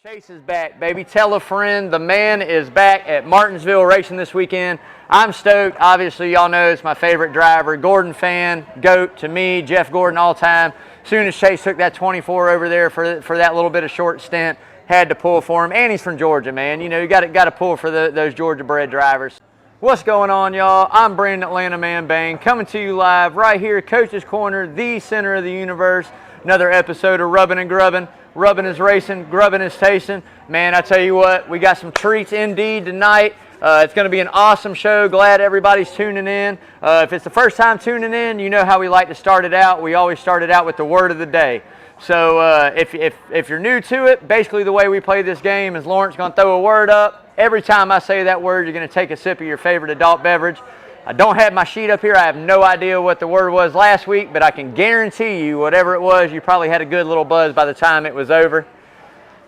Chase is back, baby. Tell a friend. The man is back at Martinsville racing this weekend. I'm stoked. Obviously, y'all know it's my favorite driver. Gordon fan, GOAT to me, Jeff Gordon all time. Soon as Chase took that 24 over there for that little bit of short stint, had to pull for him. And he's from Georgia, man. You know, you got to pull for those Georgia-bred drivers. What's going on, y'all? I'm Brandon Atlanta Man Bang, coming to you live right here, Coach's Corner, the center of the universe. Another episode of Rubbin' and Grubbin'. Rubbin' is racing, grubbin' is tasting. Man, I tell you what, we got some treats indeed tonight. It's going to be an awesome show. Glad everybody's tuning in. If it's the first time tuning in, you know how we like to start it out. We always start it out with the word of the day. So if you're new to it, basically the way we play this game is Lawrence going to throw a word up. Every time I say that word, you're going to take a sip of your favorite adult beverage. I don't have my sheet up here. I have no idea what the word was last week, but I can guarantee you whatever it was, you probably had a good little buzz by the time it was over.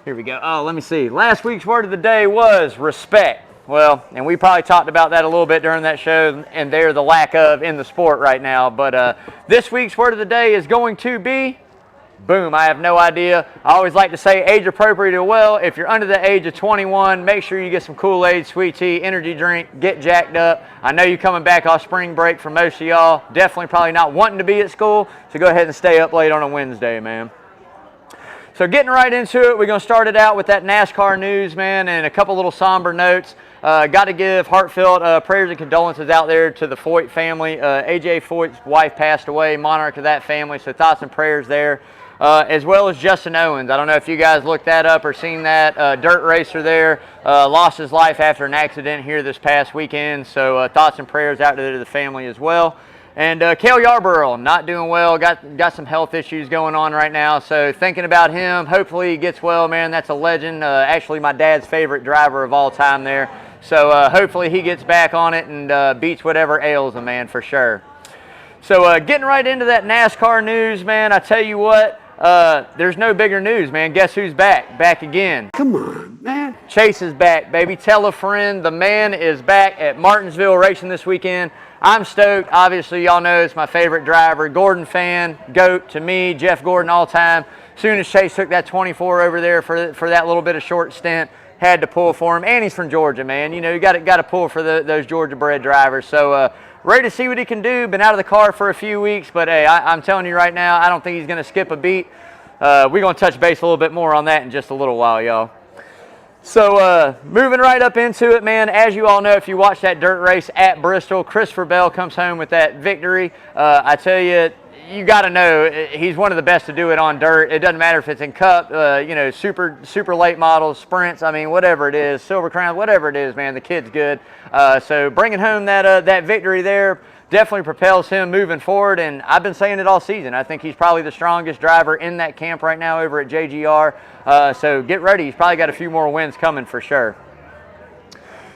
Here we go. Oh, let me see. Last week's word of the day was respect. Well, and we probably talked about that a little bit during that show, and they're the lack of in the sport right now. But this week's word of the day is going to be, boom, I have no idea. I always like to say age appropriate as well. If you're under the age of 21, make sure you get some Kool-Aid, sweet tea, energy drink, get jacked up. I know you're coming back off spring break for most of y'all. Definitely probably not wanting to be at school, so go ahead and stay up late on a Wednesday, man. So getting right into it, we're going to start it out with that NASCAR news, man, and a couple little somber notes. Got to give heartfelt prayers and condolences out there to the Foyt family. A.J. Foyt's wife passed away, monarch of that family, so thoughts and prayers there. As well as Justin Owens. I don't know if you guys looked that up or seen that. Dirt racer there lost his life after an accident here this past weekend. So thoughts and prayers out to the family as well. And Cale Yarborough, not doing well. Got some health issues going on right now. So thinking about him. Hopefully he gets well, man. That's a legend. Actually, my dad's favorite driver of all time there. So hopefully he gets back on it and beats whatever ails him, man, for sure. So getting right into that NASCAR news, man, I tell you what. There's no bigger news, man. Guess who's back? Back again. Come on, man. Chase is back, baby. Tell a friend. The man is back at Martinsville racing this weekend. I'm stoked. Obviously, y'all know it's my favorite driver. Gordon fan, GOAT to me, Jeff Gordon all time. Soon as Chase took that 24 over there for that little bit of short stint, had to pull for him. And he's from Georgia, man. You know, you got to pull for those Georgia-bred drivers. So, ready to see what he can do. Been out of the car for a few weeks, but hey, I'm telling you right now, I don't think he's going to skip a beat. We're going to touch base a little bit more on that in just a little while, y'all. So moving right up into it, man, as you all know, if you watch that dirt race at Bristol, Christopher Bell comes home with that victory. I tell you, you got to know he's one of the best to do it on dirt. It doesn't matter if it's in cup, you know, super late models, sprints. I mean, whatever it is, Silver Crown, whatever it is, man, the kid's good. So bringing home that victory there definitely propels him moving forward. And I've been saying it all season. I think he's probably the strongest driver in that camp right now over at JGR. So get ready. He's probably got a few more wins coming for sure.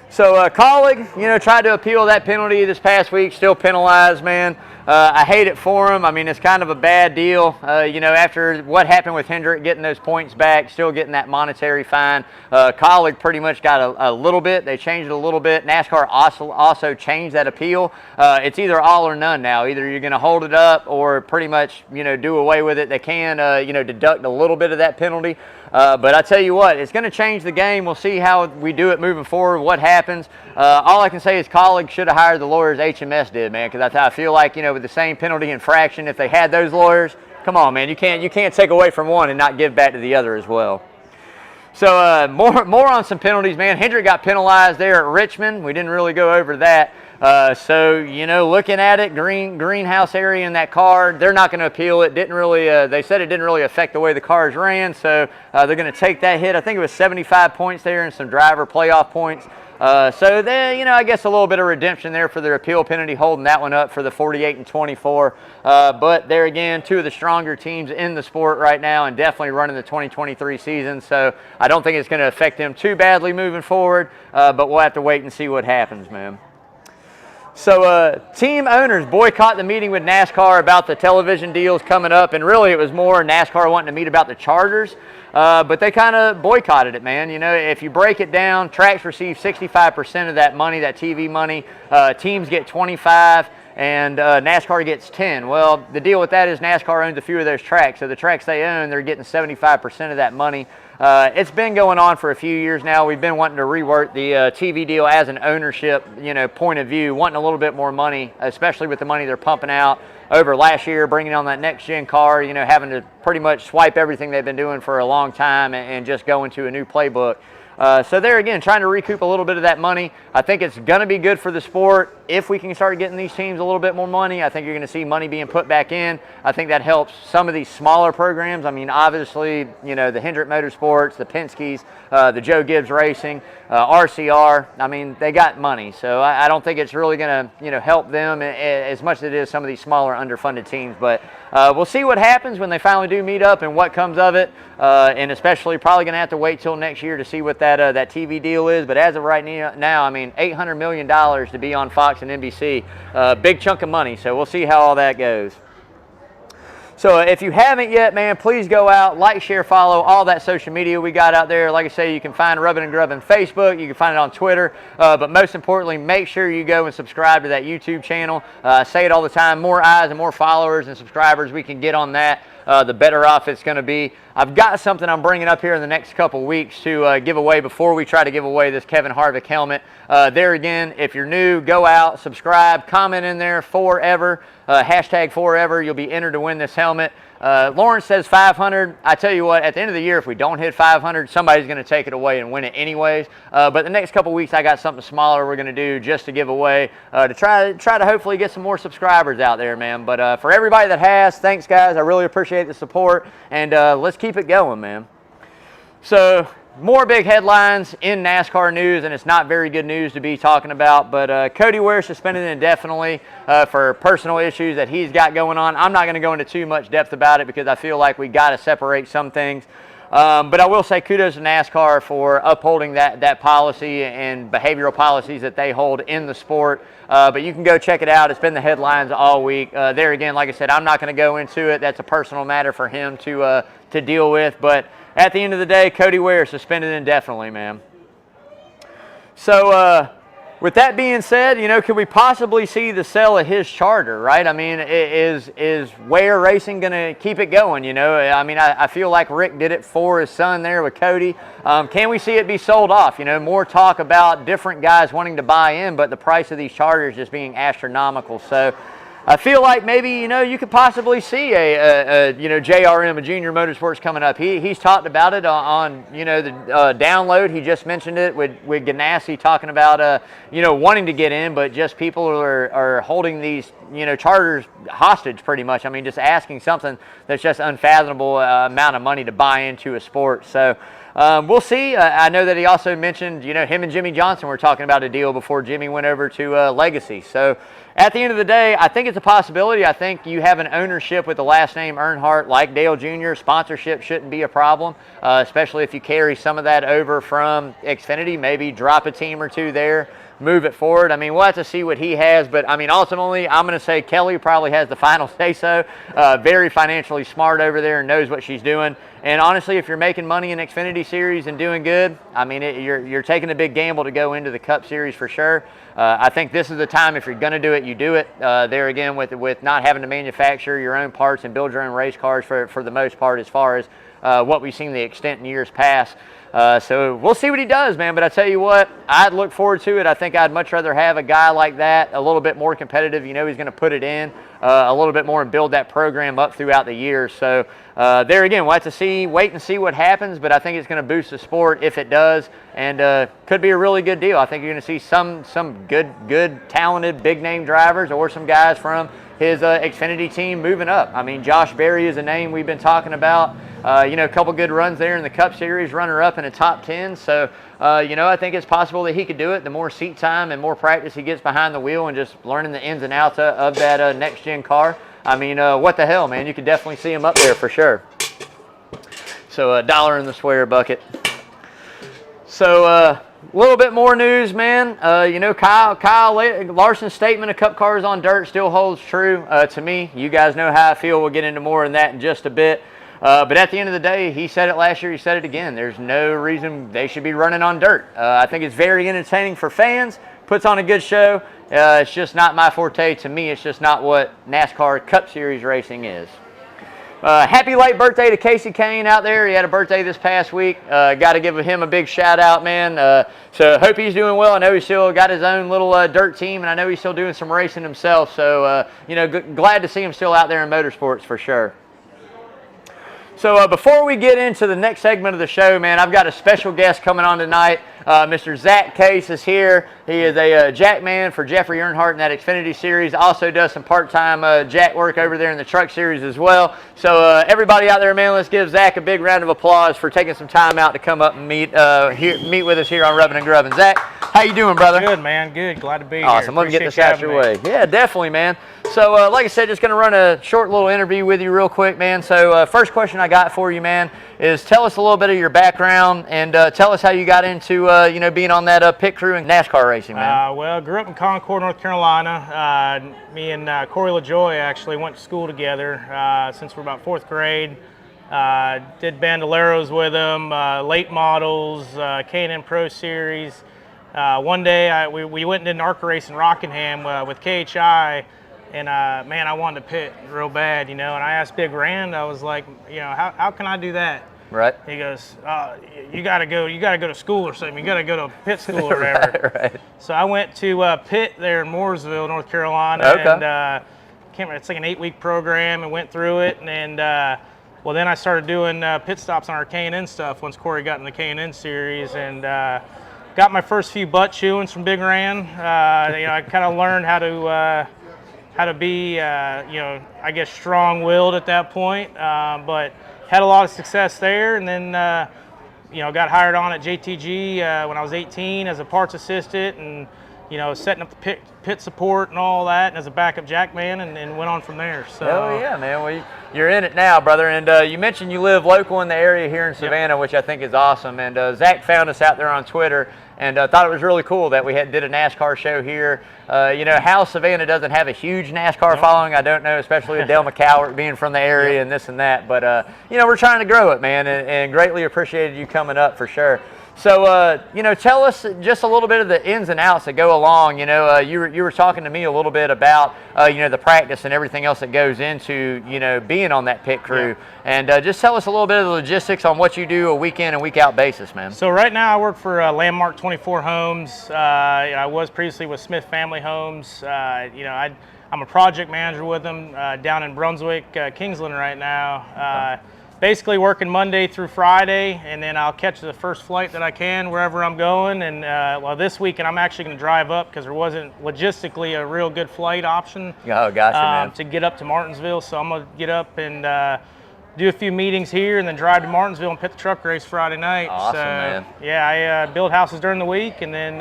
So Colleague, you know, tried to appeal that penalty this past week, still penalized, man. I hate it for him. I mean, it's kind of a bad deal. You know, after what happened with Hendrick getting those points back, still getting that monetary fine. Colleague pretty much got a little bit. They changed it a little bit. NASCAR also changed that appeal. It's either all or none now. Either you're going to hold it up or pretty much, you know, do away with it. They can, you know, deduct a little bit of that penalty. But I tell you what, it's going to change the game. We'll see how we do it moving forward, what happens. All I can say is Colleague should have hired the lawyers HMS did, man, because I feel like, you know, with the same penalty infraction, if they had those lawyers, come on, man, you can't take away from one and not give back to the other as well. So more on some penalties, man. Hendrick got penalized there at Richmond. We didn't really go over that. So, you know, looking at it, greenhouse area in that car, they're not going to appeal it. Didn't really, they said it didn't really affect the way the cars ran, so they're going to take that hit. I think it was 75 points there and some driver playoff points. So then, you know, I guess a little bit of redemption there for their appeal penalty, holding that one up for the 48 and 24. But there again, two of the stronger teams in the sport right now and definitely running the 2023 season. So I don't think it's going to affect them too badly moving forward, but we'll have to wait and see what happens, man. So team owners boycott the meeting with NASCAR about the television deals coming up, and really it was more NASCAR wanting to meet about the Chargers, but they kind of boycotted it, man. You know, if you break it down, tracks receive 65% of that money, that TV money. Teams get 25%, and NASCAR gets 10%. Well, the deal with that is NASCAR owns a few of those tracks, so the tracks they own, they're getting 75% of that money. It's been going on for a few years now. We've been wanting to rework the TV deal as an ownership, point of view, wanting a little bit more money, especially with the money they're pumping out over last year, bringing on that next-gen car, having to pretty much swipe everything they've been doing for a long time and just go into a new playbook. So there again, trying to recoup a little bit of that money. I think it's going to be good for the sport. If we can start getting these teams a little bit more money, I think you're going to see money being put back in. I think that helps some of these smaller programs. I mean, obviously, the Hendrick Motorsports, the Penske's, the Joe Gibbs Racing, RCR. I mean, they got money. So I don't think it's really going to, help them as much as it is some of these smaller underfunded teams. But we'll see what happens when they finally do meet up and what comes of it. And especially probably going to have to wait till next year to see what that TV deal is. But as of right now, I mean, $800 million to be on Fox and NBC, big chunk of money. So we'll see how all that goes. So if you haven't yet, man, please go out, like, share, follow, all that social media we got out there. Like I say, you can find Rubbin' and Grubbin' Facebook. You can find it on Twitter. But most importantly, make sure you go and subscribe to that YouTube channel. I say it all the time, more eyes and more followers and subscribers we can get on that, the better off it's going to be. I've got something I'm bringing up here in the next couple weeks to give away before we try to give away this Kevin Harvick helmet. There again, if you're new, go out, subscribe, comment in there, forever, hashtag forever. You'll be entered to win this helmet. Lawrence says 500. I tell you what, at the end of the year, if we don't hit 500, somebody's going to take it away and win it anyways. But the next couple weeks, I got something smaller we're going to do just to give away to try to hopefully get some more subscribers out there, man. But for everybody that has, thanks, guys. I really appreciate the support, and let's keep it going, man. So more big headlines in NASCAR news, and it's not very good news to be talking about, but Cody Ware suspended indefinitely for personal issues that he's got going on. I'm not going to go into too much depth about it because I feel like we got to separate some things. But I will say kudos to NASCAR for upholding that policy and behavioral policies that they hold in the sport. But you can go check it out. It's been the headlines all week. There again, like I said, I'm not going to go into it. That's a personal matter for him to deal with. But at the end of the day, Cody Ware suspended indefinitely, man. So with that being said, could we possibly see the sale of his charter, right? I mean, is Ware Racing going to keep it going, I mean, I feel like Rick did it for his son there with Cody. Can we see it be sold off? More talk about different guys wanting to buy in, but the price of these charters just being astronomical. So I feel like maybe, you could possibly see a JRM, a Junior Motorsports coming up. He's talked about it on the download. He just mentioned it with Ganassi talking about, wanting to get in, but just people are holding these, charters hostage pretty much. I mean, just asking something that's just unfathomable amount of money to buy into a sport. So we'll see. I know that he also mentioned, him and Jimmy Johnson were talking about a deal before Jimmy went over to Legacy. So at the end of the day, I think it's a possibility. I think you have an ownership with the last name Earnhardt like Dale Jr. Sponsorship shouldn't be a problem, especially if you carry some of that over from Xfinity, maybe drop a team or two there, move it forward. I mean, we'll have to see what he has, but I mean, ultimately, I'm going to say Kelly probably has the final say-so. Very financially smart over there and knows what she's doing. And honestly, if you're making money in Xfinity Series and doing good, I mean, you're taking a big gamble to go into the Cup Series for sure. I think this is the time, if you're going to do it, you do it. There again, with not having to manufacture your own parts and build your own race cars for the most part, as far as what we've seen the extent in years past. So we'll see what he does, man. But I tell you what, I'd look forward to it. I think I'd much rather have a guy like that, a little bit more competitive. He's going to put it in a little bit more and build that program up throughout the years. So there again, we'll have to wait and see what happens. But I think it's going to boost the sport if it does, and could be a really good deal. I think you're going to see some good, talented, big-name drivers or some guys from his Xfinity team moving up. I mean, Josh Berry is a name we've been talking about. A couple good runs there in the Cup Series, runner-up in a top 10. So, I think it's possible that he could do it. The more seat time and more practice he gets behind the wheel and just learning the ins and outs of that next-gen car, I mean, what the hell, man? You could definitely see him up there for sure. So, $1 in the swear bucket. So, a little bit more news, man. Kyle Larson's statement of Cup cars on dirt still holds true to me. You guys know how I feel. We'll get into more on that in just a bit. But at the end of the day, he said it last year, he said it again. There's no reason they should be running on dirt. I think it's very entertaining for fans, puts on a good show. It's just not my forte. To me, it's just not what NASCAR Cup Series racing is. Happy late birthday to Casey Kane out there. He had a birthday this past week. Got to give him a big shout out, man. So hope he's doing well. I know he's still got his own little dirt team, and I know he's still doing some racing himself. So, glad to see him still out there in motorsports for sure. So before we get into the next segment of the show, man, I've got a special guest coming on tonight. Mr. Zach Case is here. He is a Jackman for Jeffrey Earnhardt in that Xfinity series. Also does some part-time Jack work over there in the truck series as well. So everybody out there, man, let's give Zach a big round of applause for taking some time out to come up and meet with us here on Rubbin' and Grubbin'. Zach, how you doing, brother? Good, man. Good. Glad to be here. Awesome. Let me get this out your way. Yeah, definitely, man. So, like I said, just going to run a short little interview with you real quick, man. So, first question I got for you, man, is tell us a little bit of your background and tell us how you got into, being on that pit crew in NASCAR racing, man. Well, grew up in Concord, North Carolina. Me and Corey LaJoy actually went to school together since we're about 4th grade. Did Bandoleros with him, late models, K&N Pro Series. One day we went into ARCA race in Rockingham with KHI. And, man, I wanted to pit real bad, and I asked Big Rand, I was like, how can I do that? Right. He goes, you got to go to school or something. You got to go to pit school or whatever. Right. So I went to pit there in Mooresville, North Carolina. Okay. And can't remember, it's like an 8-week program and went through it. And well, then I started doing pit stops on our K&N stuff once Corey got in the K&N series. And got my first few butt chewings from Big Rand. I kind of learned how to be, I guess, strong-willed at that point, but had a lot of success there. And then, got hired on at JTG when I was 18 as a parts assistant and, setting up the pit support and all that and as a backup Jackman and went on from there. So. Oh, yeah, man. Well, you're in it now, brother. And you mentioned you live local in the area here in Savannah, yep, which I think is awesome. And Zach found us out there on Twitter and thought it was really cool that we did a NASCAR show here. How Savannah doesn't have a huge NASCAR following, I don't know, especially with Dale McCowart being from the area, yep, and this and that. But, we're trying to grow it, man, and greatly appreciated you coming up for sure. So, tell us just a little bit of the ins and outs that go along. You were talking to me a little bit about, the practice and everything else that goes into, being on that pit crew. Yeah. And just tell us a little bit of the logistics on what you do a week in and week out basis, man. So right now I work for Landmark 24 Homes. I was previously with Smith Family Homes. I'm a project manager with them down in Brunswick, Kingsland right now. Basically working Monday through Friday, and then I'll catch the first flight that I can wherever I'm going. And this weekend I'm actually going to drive up because there wasn't logistically a real good flight option. Oh, gotcha, man. To get up to Martinsville. So I'm going to get up and do a few meetings here and then drive to Martinsville and pit the truck race Friday night. Awesome, so, man. Yeah, I build houses during the week, and then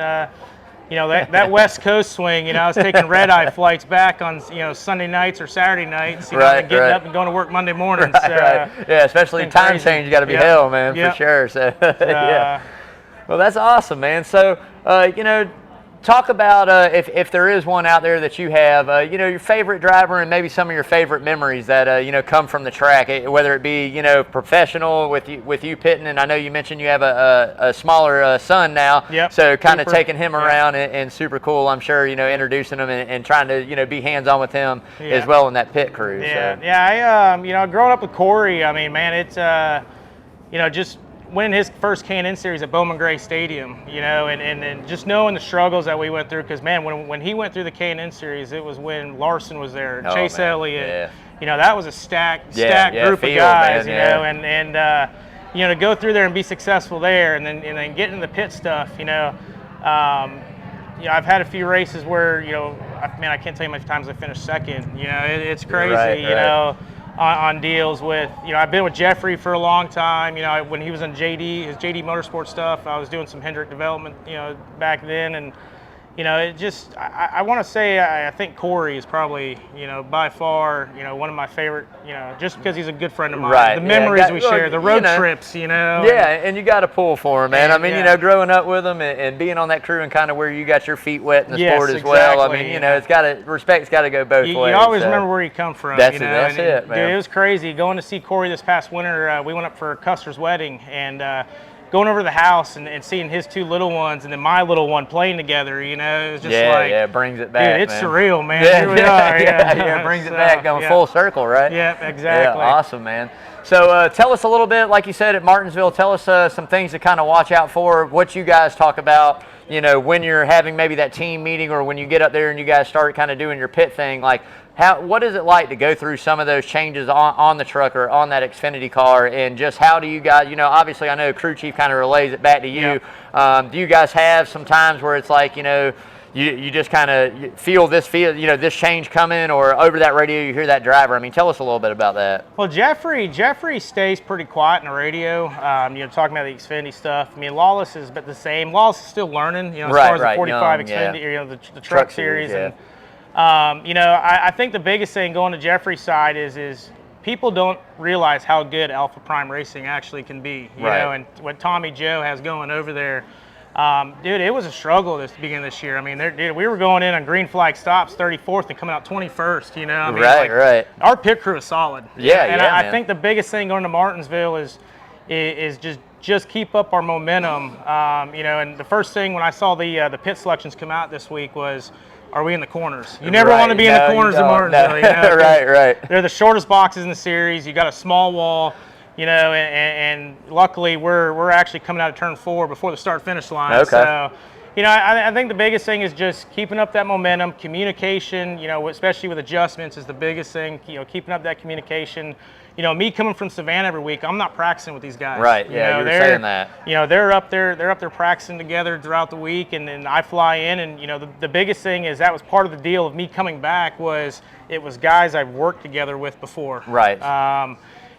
that West Coast swing, I was taking red-eye flights back on, Sunday nights or Saturday nights, and getting up and going to work Monday mornings. Right. Yeah, especially time change, you got to be hell, man, for sure. So, yeah. Well, that's awesome, man. So, talk about if there is one out there that you have, your favorite driver and maybe some of your favorite memories that come from the track, whether it be professional with you pitting, and I know you mentioned you have a smaller son now, yep, so kind of taking him around and super cool. I'm sure introducing him and trying to be hands on with him as well in that pit crew. Yeah, so. yeah. I growing up with Corey, I mean, man, it's just winning his first K&N series at Bowman Gray Stadium, and just knowing the struggles that we went through, because, man, when he went through the K&N series, it was when Larson was there, Chase Elliott, that was a stacked group of guys, man, and to go through there and be successful there, and then get into the pit stuff, I've had a few races where, I can't tell you how many times I finished second, it's crazy, right. On deals with, I've been with Jeffrey for a long time. When he was on his JD Motorsport stuff, I was doing some Hendrick development, back then, and it just, I want to say, I think Corey is probably, by far, one of my favorite, just because he's a good friend of mine. Right. The memories we share, the road trips, Yeah, and you got to pull for him, man. I mean, growing up with him and being on that crew and kind of where you got your feet wet in the sport as well. I mean, respect's got to go both ways. You always remember where you come from. That's it, man. Dude, it was crazy. Going to see Corey this past winter, we went up for Custer's wedding, and going over to the house and seeing his 2 little ones and then my little one playing together, you know, it was just like, it brings it back. Dude, it's man. surreal, man. Yeah, Here we are. it brings it back, going full circle, right? Yeah, exactly. Yeah, awesome, man. So tell us a little bit, like you said, at Martinsville, tell us some things to kind of watch out for, what you guys talk about, you know, when you're having maybe that team meeting or when you get up there and you guys start kind of doing your pit thing, like what is it like to go through some of those changes on the truck or on that Xfinity car, and just how do you guys, you know, obviously I know crew chief kind of relays it back to you. Yep. Do you guys have some times where it's like, you know, you just kind of feel this change coming, or over that radio you hear that driver? I mean, tell us a little bit about that. Well, Jeffrey stays pretty quiet in the radio, you know, talking about the Xfinity stuff. I mean, Lawless is but the same. Lawless is still learning, you know, as far as the 45 Xfinity, you know, the truck series. And, you know, I think the biggest thing going to Jeffrey's side is people don't realize how good Alpha Prime Racing actually can be, you know, and what Tommy Joe has going over there. Dude, it was a struggle this beginning of this year. I mean, dude, we were going in on green flag stops 34th and coming out 21st, you know? I mean, our pit crew is solid. And I think the biggest thing going to Martinsville is just keep up our momentum. You know, and the first thing when I saw the pit selections come out this week was, are we in the corners? You never want to be in the corners of Martinsville. You know? They're the shortest boxes in the series. You got a small wall. You know, and luckily we're actually coming out of turn 4 before the start-finish line. So, you know, I think the biggest thing is just keeping up that momentum, communication. You know, especially with adjustments is the biggest thing. You know, keeping up that communication. You know, me coming from Savannah every week, I'm not practicing with these guys. Right. You know, you were saying that. You know, they're up there practicing together throughout the week, and then I fly in, and you know, the biggest thing is that was part of the deal of me coming back was it was guys I've worked together with before. Right.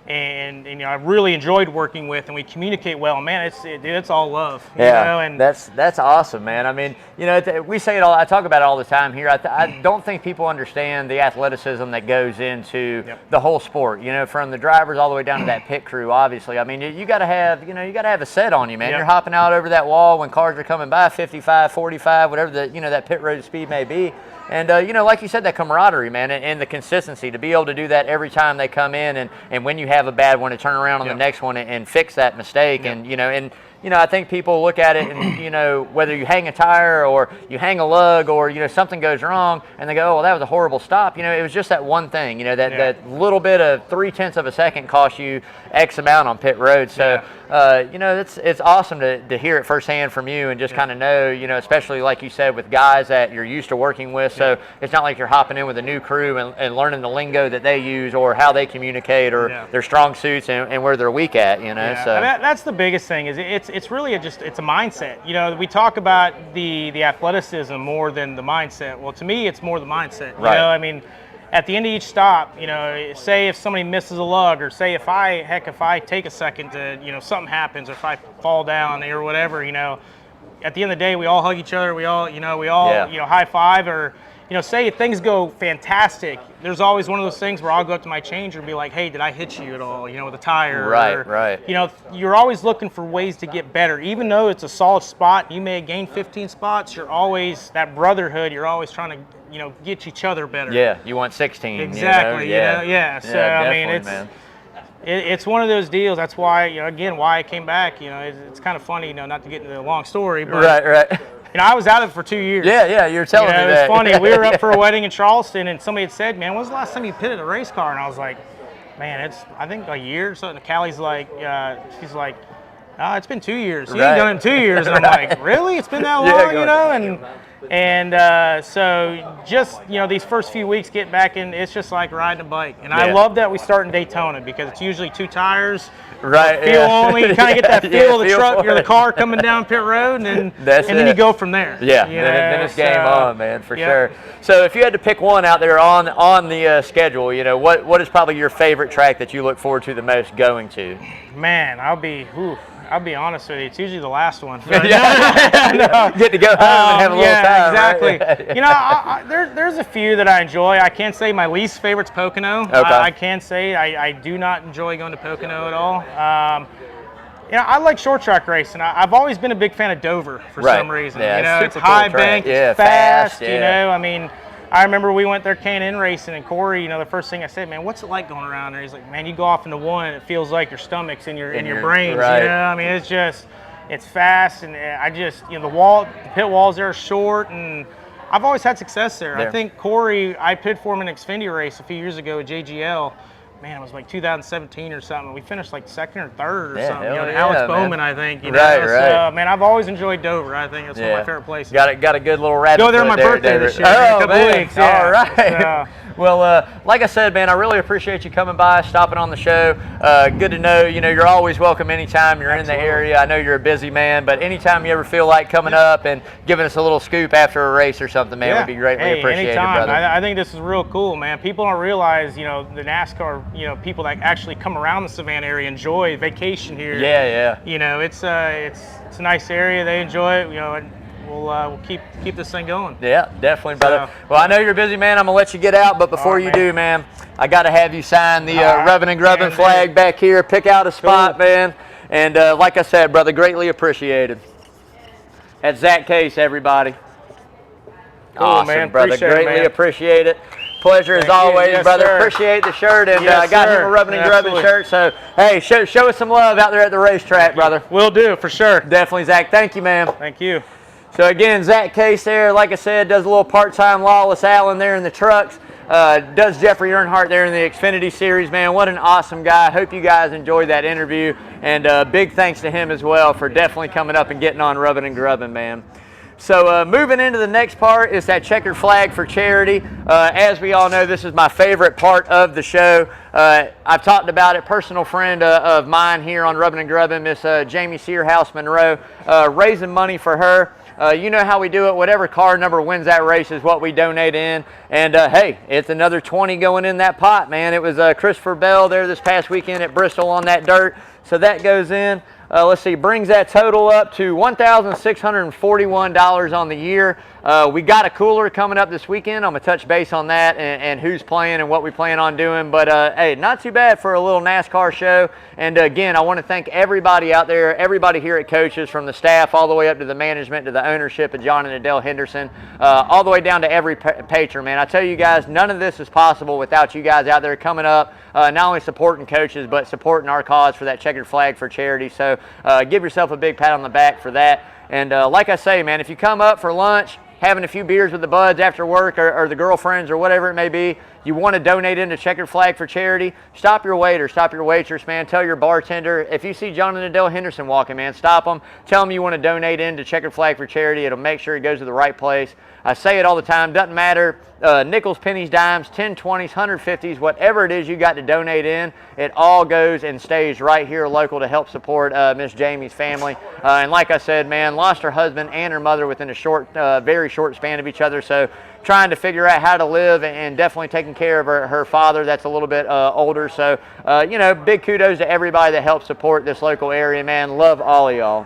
And you know, I really enjoyed working with, and we communicate well. Man, it's all love. You know? And that's awesome, man. I mean, you know, we say it all. I talk about it all the time here. I don't think people understand the athleticism that goes into the whole sport. You know, from the drivers all the way down to that pit crew. Obviously, I mean, you got to have a set on you, man. You're hopping out over that wall when cars are coming by 55, 45, whatever that pit road speed may be. And, you know, like you said, that camaraderie, man, and the consistency to be able to do that every time they come in, and when you have a bad one, to turn around on the next one and fix that mistake. And, you know, I think people look at it and, you know, whether you hang a tire or you hang a lug or, you know, something goes wrong and they go, oh, well, that was a horrible stop. You know, it was just that one thing, you know, that little bit of 0.3 of a second cost you X amount on pit road. So, you know, it's awesome to hear it firsthand from you and just kind of know, you know, especially like you said, with guys that you're used to working with. So it's not like you're hopping in with a new crew and learning the lingo that they use or how they communicate or their strong suits and where they're weak at, you know. So that's the biggest thing is it's really it's a mindset. You know, we talk about the athleticism more than the mindset. Well, to me, it's more the mindset. You know, I mean, at the end of each stop, you know, say if somebody misses a lug, or say if I take a second to, you know, something happens, or if I fall down or whatever, you know, at the end of the day, we all hug each other. We all you know, high five, or, you know, say if things go fantastic, there's always one of those things where I'll go up to my changer and be like, hey, did I hit you at all, you know, with a tire? Right. You know, you're always looking for ways to get better. Even though it's a solid spot, you may gain 15 spots, you're always, that brotherhood, you're always trying to, you know, get each other better. Yeah, you want 16. Exactly, you know? So, I mean, it's one of those deals. That's why, you know, again, why I came back. You know, it's kind of funny, you know, not to get into a long story, but right. You know, I was out of it for 2 years. Yeah, you're telling me that. It was funny. We were up for a wedding in Charleston, and somebody had said, "Man, when's the last time you pitted a race car?" And I was like, "Man, I think a year or something." And Callie's like, she's like, it's been 2 years. You ain't done it in 2 years. And I'm like, really? It's been that long, you know? And so just, you know, these first few weeks get back in, it's just like riding a bike. And I love that we start in Daytona because it's usually 2 tires. Feel only. You kind of get that feel of the truck or the car coming down pit road, and then you go from there. Yeah, then it's game on, man, for sure. So if you had to pick one out there on the schedule, you know, what is probably your favorite track that you look forward to the most going to? Man, I'll be honest with you. It's usually the last one. Get to go home and have a little time. Exactly. Right? You know, there's a few that I enjoy. I can't say my least favorite's Pocono. Okay. I can say I do not enjoy going to Pocono at all. You know, I like short track racing. I've always been a big fan of Dover for some reason. Yeah, you know, it's cool high track. bank, fast. You know, I mean, I remember we went there K&N racing, and Corey, you know, the first thing I said, man, what's it like going around there? He's like, man, you go off into one, and it feels like your stomach's in your brains. Right. You know, I mean, it's just, It's fast, and I just, the pit walls there are short, and I've always had success there. I think Corey, I pitted for him in an Xfinity race a few years ago at JGL. Man, it was like 2017 or something. We finished like second or third or something. Alex Bowman, I think. Right. So, man, I've always enjoyed Dover. I think it's one of my favorite places. Got a good little rabbit. Go there on my birthday this year. Oh, in a couple of weeks. Yeah. All right. Well, like I said, man, I really appreciate you coming by, stopping on the show. Good to know, you're always welcome anytime you're in the area. I know you're a busy man, but anytime you ever feel like coming up and giving us a little scoop after a race or something, man, would be greatly appreciated, anytime. brother. I think this is real cool, man. People don't realize, the NASCAR, people that actually come around the Savannah area enjoy vacation here. Yeah. It's a nice area. They enjoy it, and we'll keep this thing going. Yeah, definitely, brother. Well, I know you're busy, man. I'm going to let you get out, but before you do, man, I got to have you sign the Rubbin' and Grubbin' flag back here. Pick out a spot, man. And like I said, brother, greatly appreciated. That's Zach Case, everybody. Cool, awesome, man. Brother. Greatly appreciate it. Pleasure as always, brother. Sir. Appreciate the shirt, and I got him a Rubbin' and Grubbin' shirt. So, hey, show us some love out there at the racetrack, brother. Will do, for sure. Definitely, Zach. Thank you, man. Thank you. So again, Zach Case there, like I said, does a little part-time Lawless Allen there in the trucks. Does Jeffrey Earnhardt there in the Xfinity Series, man. What an awesome guy. Hope you guys enjoyed that interview. And big thanks to him as well for definitely coming up and getting on Rubbin' and Grubbin', man. So moving into the next part is that checkered flag for charity. As we all know, this is my favorite part of the show. I've talked about it. Personal friend of mine here on Rubbin' and Grubbin', Miss Jamie Searhouse Monroe, raising money for her. You know how we do it. Whatever car number wins that race is what we donate in. And, hey, it's another 20 going in that pot, man. It was Christopher Bell there this past weekend at Bristol on that dirt. So that goes in. Let's see, brings that total up to $1,641 on the year. We got a cooler coming up this weekend. I'm going to touch base on that and who's playing and what we plan on doing. But, hey, not too bad for a little NASCAR show. And, again, I want to thank everybody out there, everybody here at Coaches, from the staff all the way up to the management to the ownership of John and Adele Henderson, all the way down to every patron, man. I tell you guys, none of this is possible without you guys out there coming up, not only supporting Coaches, but supporting our cause for that checkered flag for charity. So give yourself a big pat on the back for that. And like I say, man, if you come up for lunch, having a few beers with the buds after work or the girlfriends or whatever it may be, you want to donate into Checkered Flag for charity, stop your waiter, stop your waitress, man. Tell your bartender. If you see John and Adele Henderson walking, man, stop them. Tell them you want to donate into Checkered Flag for charity. It'll make sure it goes to the right place. I say it all the time. Doesn't matter. Nickels, pennies, dimes, 10, 20s, 150s, whatever it is you got to donate in, it all goes and stays right here local to help support Miss Jamie's family. And like I said, man, lost her husband and her mother within a very short span of each other. So trying to figure out how to live and definitely taking care of her father that's a little bit older. So, big kudos to everybody that helps support this local area, man. Love all of y'all.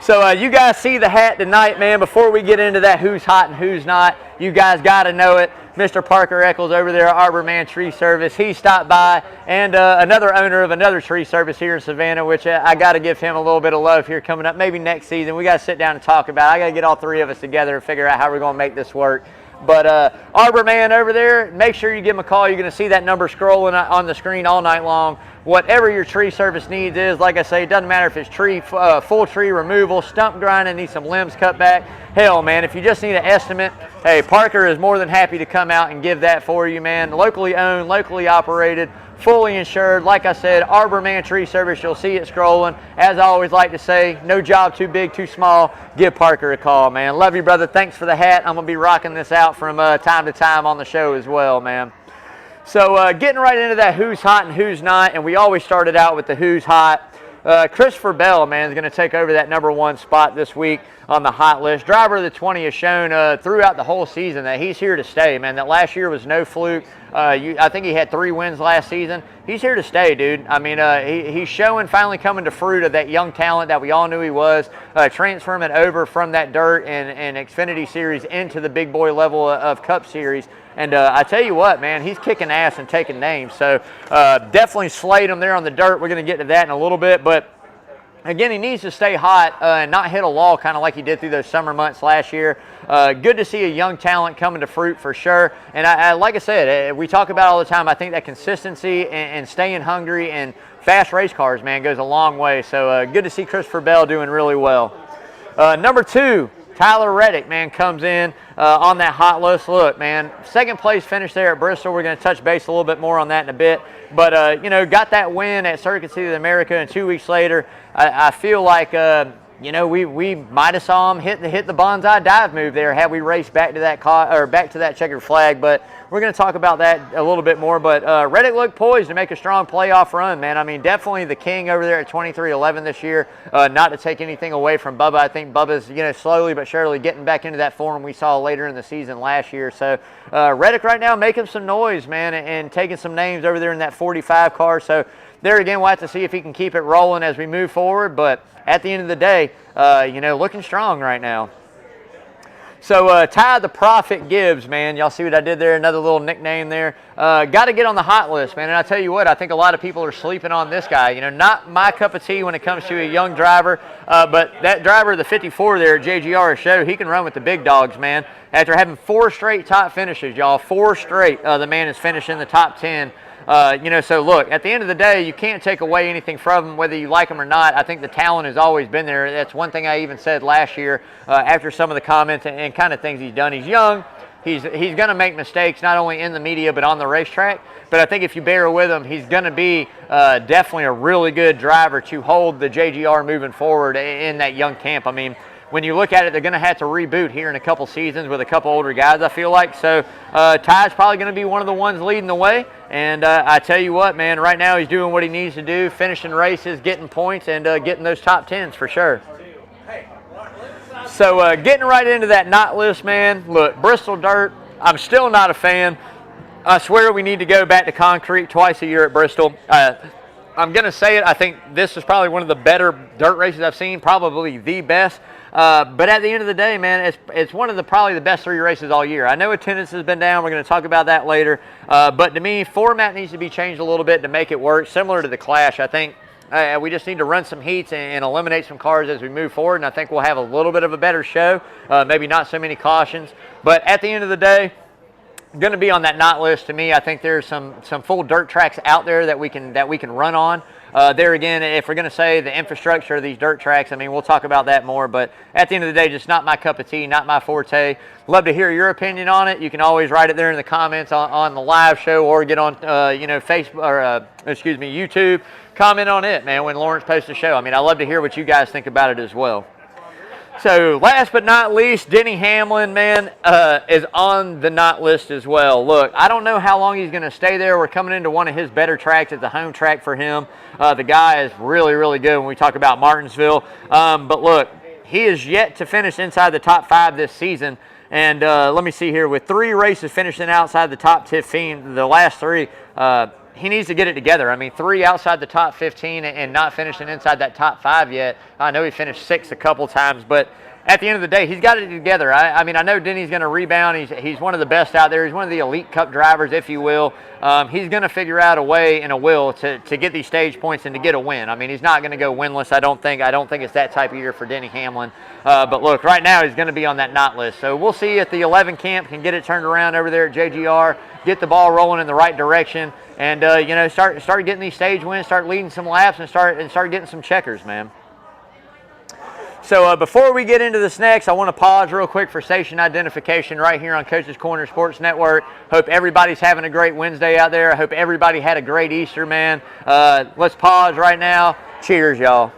So you guys see the hat tonight, man. Before we get into that who's hot and who's not, you guys got to know it. Mr. Parker Eccles over there at Arbor Man Tree Service, he stopped by, and another owner of another tree service here in Savannah, which I got to give him a little bit of love here coming up. Maybe next season. We got to sit down and talk about it. I got to get all three of us together and figure out how we're going to make this work. But Arbor Man over there, make sure you give him a call. You're going to see that number scrolling on the screen all night long. Whatever your tree service needs is, like I say, it doesn't matter if it's full tree removal, stump grinding, need some limbs cut back. Hell, man, if you just need an estimate, hey, Parker is more than happy to come out and give that for you, man. Locally owned, locally operated, fully insured. Like I said, Arbor Man Tree Service, you'll see it scrolling. As I always like to say, no job too big, too small. Give Parker a call, man. Love you, brother. Thanks for the hat. I'm going to be rocking this out from time to time on the show as well, man. So getting right into that who's hot and who's not, and we always started out with the who's hot. Christopher Bell, man, is going to take over that #1 spot this week on the hot list. Driver of the 20 has shown throughout the whole season that he's here to stay, man. That last year was no fluke. I think he had 3 wins last season. He's here to stay, dude. I mean, he's showing, finally coming to fruit of that young talent that we all knew he was, transferring it over from that dirt and Xfinity Series into the big boy level of Cup Series. And I tell you what, man, he's kicking ass and taking names. So definitely slayed him there on the dirt. We're going to get to that in a little bit. But Again, he needs to stay hot and not hit a lull kind of like he did through those summer months last year. Good to see a young talent coming to fruit for sure. And like I said, we talk about all the time, I think that consistency and staying hungry and fast race cars, man, goes a long way. So good to see Christopher Bell doing really well. Number 2, Tyler Reddick, man, comes in on that hot list. Look, man, second place finish there at Bristol. We're going to touch base a little bit more on that in a bit. But, you know, got that win at Circuit City of America, and 2 weeks later, I feel like, you know, we might have saw him hit the bonsai dive move there had we raced back to that checkered flag. But we're going to talk about that a little bit more. But Reddick looked poised to make a strong playoff run, man. I mean, definitely the king over there at 23-11 this year. Not to take anything away from Bubba. I think Bubba's, you know, slowly but surely getting back into that form we saw later in the season last year. So Reddick right now making some noise, man, and taking some names over there in that 45 car. So there again, we'll have to see if he can keep it rolling as we move forward. But at the end of the day, you know, looking strong right now. So Ty the Prophet Gibbs, man, y'all see what I did there? Another little nickname there. Got to get on the hot list, man. And I tell you what, I think a lot of people are sleeping on this guy. You know, not my cup of tea when it comes to a young driver. But that driver, the 54 there at JGR, showed he can run with the big dogs, man. After having 4 straight top finishes, y'all, 4 straight, the man is finishing the top 10. You know, so look, at the end of the day, you can't take away anything from him, whether you like him or not. I think the talent has always been there. That's one thing I even said last year after some of the comments and kind of things he's done. He's young. He's going to make mistakes, not only in the media, but on the racetrack. But I think if you bear with him, he's going to be definitely a really good driver to hold the JGR moving forward in that young camp. I mean, when you look at it, they're going to have to reboot here in a couple seasons with a couple older guys, I feel like. So Ty's probably going to be one of the ones leading the way. And I tell you what, man, right now he's doing what he needs to do, finishing races, getting points, and getting those top 10s for sure. So getting right into that not list, man. Look, Bristol Dirt, I'm still not a fan. I swear we need to go back to concrete twice a year at Bristol. I'm going to say it. I think this is probably one of the better dirt races I've seen, probably the best. But at the end of the day, man, it's one of probably the best 3 races all year. I know attendance has been down. We're going to talk about that later. But to me, format needs to be changed a little bit to make it work, similar to the Clash. I think we just need to run some heats and eliminate some cars as we move forward, and I think we'll have a little bit of a better show. Maybe not so many cautions. But at the end of the day, going to be on that not list to me. I think there's some full dirt tracks out there that we can run on. There again, if we're going to say the infrastructure of these dirt tracks, I mean, we'll talk about that more. But at the end of the day, just not my cup of tea, not my forte. Love to hear your opinion on it. You can always write it there in the comments on the live show, or get on you know, Facebook or YouTube. Comment on it, man, when Lawrence posts the show. I mean, I love to hear what you guys think about it as well. So last but not least, Denny Hamlin, man, is on the not list as well. Look, I don't know how long he's going to stay there. We're coming into one of his better tracks. It's a home track for him. The guy is really, really good when we talk about Martinsville. But look, he is yet to finish inside the top 5 this season. And let me see here. With 3 races finishing outside the top 15, the last 3, he needs to get it together. I mean, 3 outside the top 15 and not finishing inside that top 5 yet. I know he finished 6 a couple times, but at the end of the day, he's got it together. I mean, I know Denny's going to rebound. He's one of the best out there. He's one of the elite cup drivers, if you will. He's going to figure out a way and a will to get these stage points and to get a win. I mean, he's not going to go winless, I don't think. I don't think it's that type of year for Denny Hamlin. But look, right now he's going to be on that not list. So we'll see if the 11 camp can get it turned around over there at JGR, get the ball rolling in the right direction, and you know, start getting these stage wins, start leading some laps, and start getting some checkers, man. So before we get into this next, I want to pause real quick for station identification right here on Coach's Corner Sports Network. Hope everybody's having a great Wednesday out there. I hope everybody had a great Easter, man. Let's pause right now. Cheers, y'all.